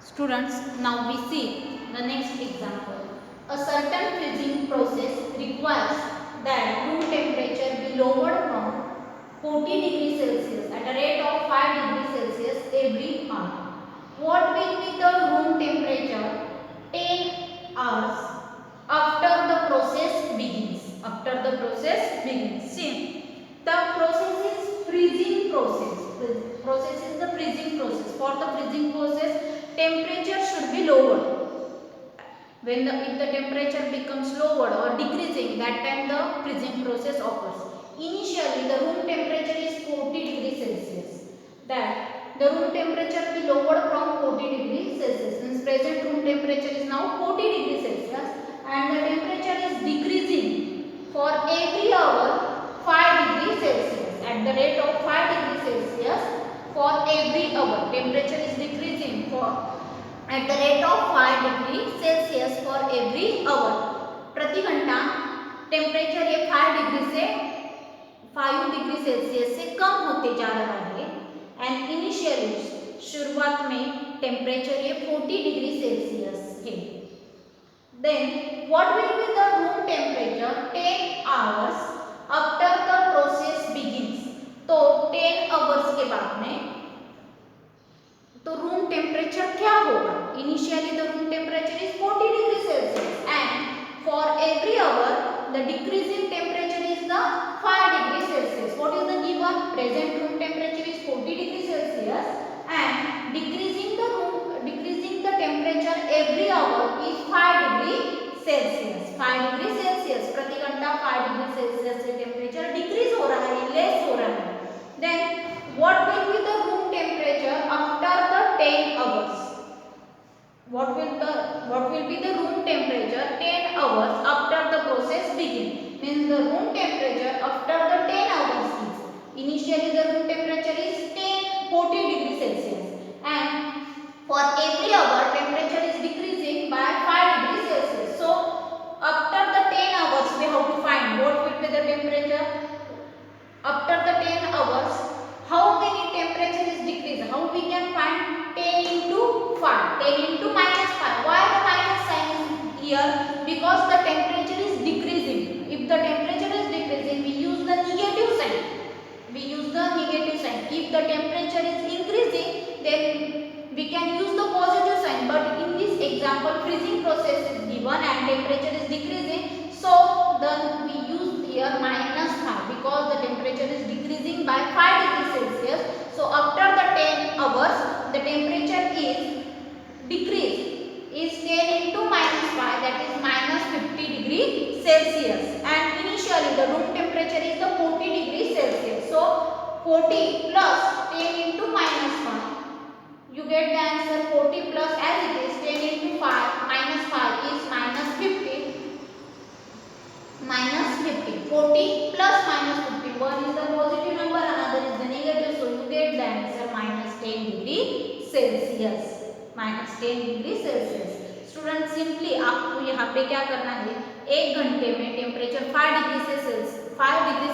Students, now we see the next example. A certain freezing process requires that room temperature be lowered from 40 degrees Celsius at a rate of 5 degrees Celsius every hour. What will be the room temperature 10 hours after the process begins? After the process begins. See, the process is freezing process. Process is the freezing process. For the freezing process, temperature should be lowered. If the temperature becomes lowered or decreasing, that time the freezing process occurs. Initially, the room temperature is 40 degrees Celsius. That the room temperature be lowered from 40 degrees Celsius. Since present room temperature is now 40 degrees Celsius, and the temperature is decreasing for every hour 5 degrees Celsius. At the rate of 5 degrees Celsius for every hour, temperature is decreasing for at the rate of 5 degree Celsius for every our. प्रति घंटा temperature ये 5 degree से 5 degree Celsius से कम होते जा रहा है. And initially शुरुआत में टेम्परेचर ये 40 डिग्री सेल्सियस है. Then what will be the room temperature 10 hours after the process begins. तो 10 आवर्स के बाद में तो रूम टेम्परेचर क्या होगा? Initially the room temperature is 40 degree Celsius and for every hour the decreasing temperature is the 5 degree Celsius. What is the given? Present room temperature is 40 degree Celsius and decreasing the temperature every hour is 5 degree Celsius. 5 degree Celsius प्रति घंटा 5 degree Celsius से temperature decrease हो रहा है, less हो रहा है. Then what will be the room temperature after the 10 hours? What will be the room temperature 10 hours after the process begin? Means the room temperature after the 10 hours is initially the room temperature is 40 degree Celsius and for every hour temperature is decreasing by 5 degree Celsius. So after the 10 hours we have to find what will be the temperature after the 10 hours. How many temperature is decreased? How we can find 10 into 5? 10 into minus 5. Why the minus sign is here? Because the temperature is decreasing. If the temperature is decreasing, we use the negative sign. We use the negative sign. If the temperature is increasing, then we can use the positive sign. But in this example, freezing process is given and temperature is decreasing. So then we use here minus 5 because the temperature is decreasing by 5 degrees Celsius. So after the 10 hours the temperature is decreased is 10 into minus 5, that is minus 50 degree Celsius and initially the room temperature is the 40 degree Celsius. So 40 plus 10 into minus 5, you get the answer 40 plus as it is 10 into 5 minus 5 is minus 50. Minus 50. 40 plus minus 50. One is the positive number, another is the negative. So you get the answer minus 10 degree Celsius. Minus 10 degree Celsius. Student simply आपको यहाँ पे क्या करना है? एक घंटे में temperature 5 degree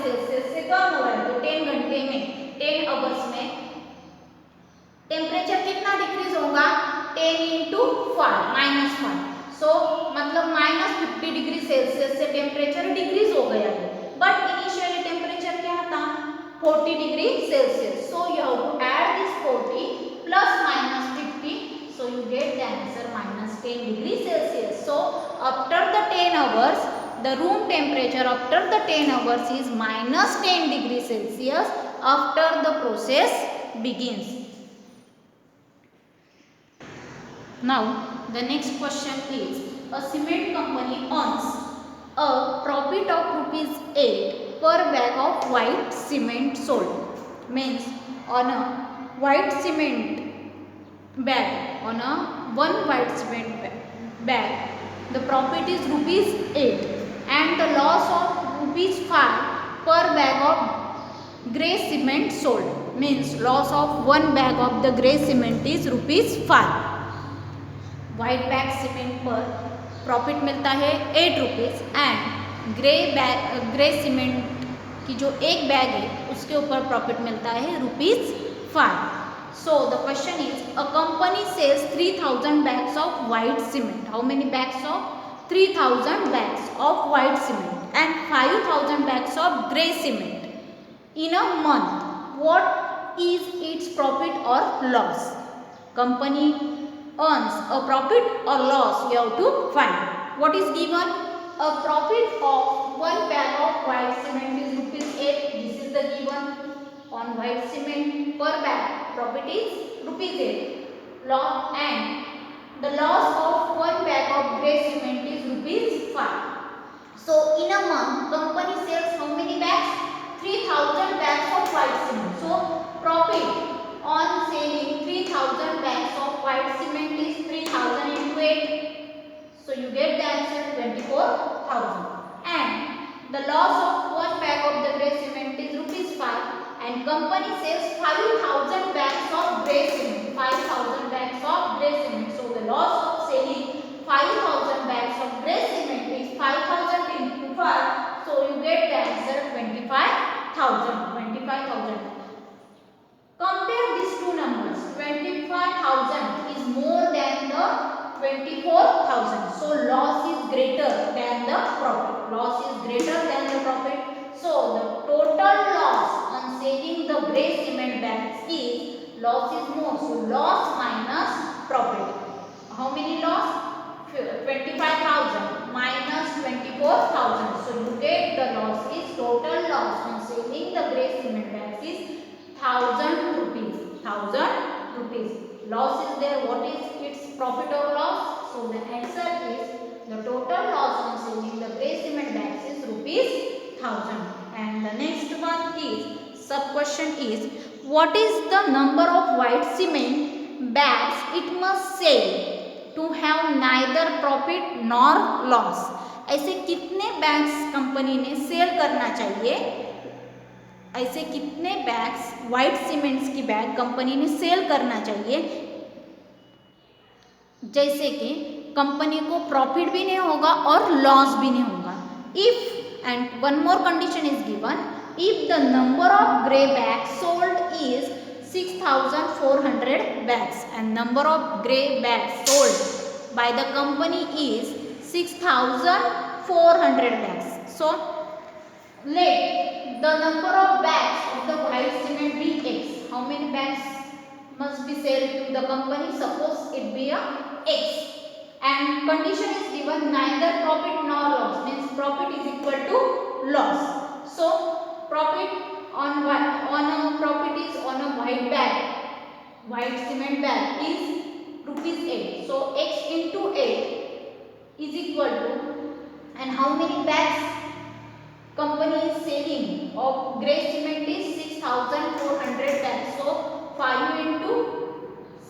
Celsius से कम हो रहा है तो 10 घंटे में 10 आवर्स में टेम्परेचर कितना डिक्रीज होगा? 10 into 5 minus 5. सो मतलब माइनस 50 डिग्री सेल्सियस से टेम्परेचर डिक्रीज हो गया है. बट इनिशियली टेम्परेचर क्या था? 40 degree Celsius. So you have to add this 40 plus minus 50. So you get the answer minus 10 degree Celsius. So after the 10 hours the room temperature after the 10 hours is minus 10 degree Celsius after the process begins. Now the next question is, a cement company earns a profit of rupees 8 per bag of white cement sold. Means on a white cement bag, on a one white cement bag, the profit is rupees 8 and the loss of rupees 5 per bag of grey cement sold. Means loss of one bag of the grey cement is rupees 5. White bag cement पर profit मिलता है 8 rupees and grey cement की जो एक bag है उसके ऊपर profit मिलता है rupees 5. So the question is, a company sells 3000 bags of white cement. How many bags of? 3000 bags of white cement and 5000 bags of grey cement in a month. What is its profit or loss? Company earns a profit or loss, you have to find. What is given? A profit of 1 bag of white cement is rupees 8. This is the given. On white cement per bag, profit is rupees 8. And the loss of 1 bag of grey cement is rupees 5. So in a month, company sells how many bags? 3000 bags of white cement. So profit on selling 3000 bags of white cement is 3000 into 8. So you get the answer 24,000. And the loss of 1 bag of the grey cement is rupees 5. And company sells 5000 bags of grey cement. 5000 bags of grey cement. So the loss of selling 5000 bags of grey cement is 5000 into 5. So you get the answer 25,000. 25,000. Compare these two numbers. 25,000 is more than the 24,000. So loss is greater than the profit. Loss is greater than the profit. So the total loss on selling the grey cement bags is, loss is more. So loss minus profit. How many loss? 25,000 minus 24,000. So you get the loss is, total loss on selling the grey cement bags is 1000 rupees. 1000 rupees. Loss is there. What is its profit or loss? So the answer is, the total loss on selling the grey cement bags is rupees 1000. And the next one is, sub question is, what is the number of white cement bags it must sell to have neither profit nor loss? ऐसे कितने bags company ने cell करना चाहिए? ऐसे कितने bags white cements की bag company ने cell करना चाहिए जैसे कि कंपनी को प्रॉफिट भी नहीं होगा और लॉस भी नहीं होगा? If, and one more condition is given, if the number of grey bags sold is 6400 bags and number of grey bags sold by the company is 6400 bags. So let the number of bags of the white cement be X. How many bags must be sold to the company? Suppose it be a X. And condition is given, neither profit nor loss, means profit is equal to loss. So profit on profit is on a white bag, white cement bag is rupees 8. So X into 8 is equal to, and how many bags company is selling of grey cement is 6400 bags. So 5 into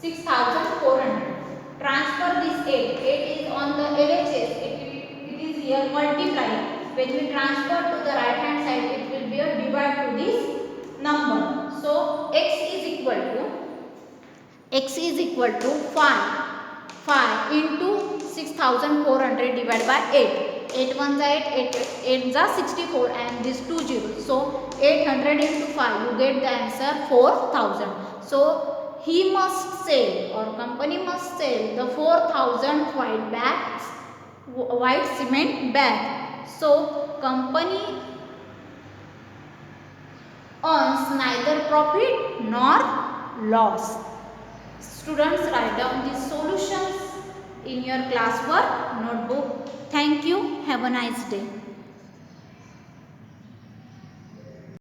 6400. Transfer this 8. 8 is on the LHS. It is here multiplying. When we transfer to the right hand side, it will be a divide to this number. So X is equal to 5 into 6400 divided by 8. 8 ones are 8, 8 are 64 and this 2 zeros. So 800 into 5, you get the answer 4000. So he must sell, or company must sell, the 4000 white bags, white cement bag. So company earns neither profit nor loss. Students, write down these solutions in your classwork notebook. Thank you. Have a nice day.